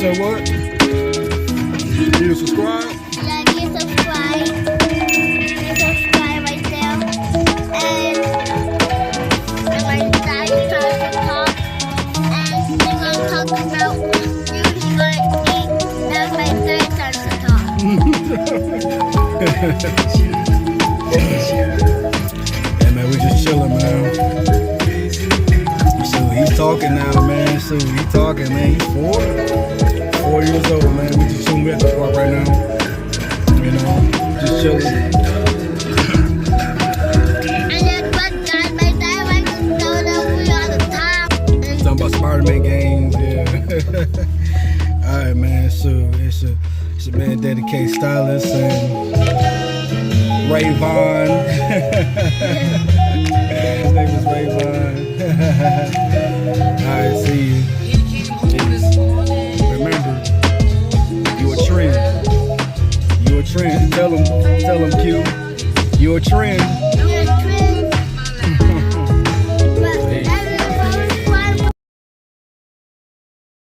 said what? You subscribe? Like and subscribe. You subscribe right there. And my daddy tries to talk. And they're gonna talk about food he's gonna eat. That's my third time to talk. Hey man, we just chilling, man. So he's talking now, man. So he's talking, man. He's 4 years old, man. We just chilling at the park right now. You know, just chilling. And that's what God, my dad likes to tell them we all the time. Talking about Spider-Man games, yeah. Alright, man. So it's a man dedicated stylist and Rayvon. His name is Rayvon. Alright, see you. Remember, you a trend. You a trend. Tell him, Q. You a trend.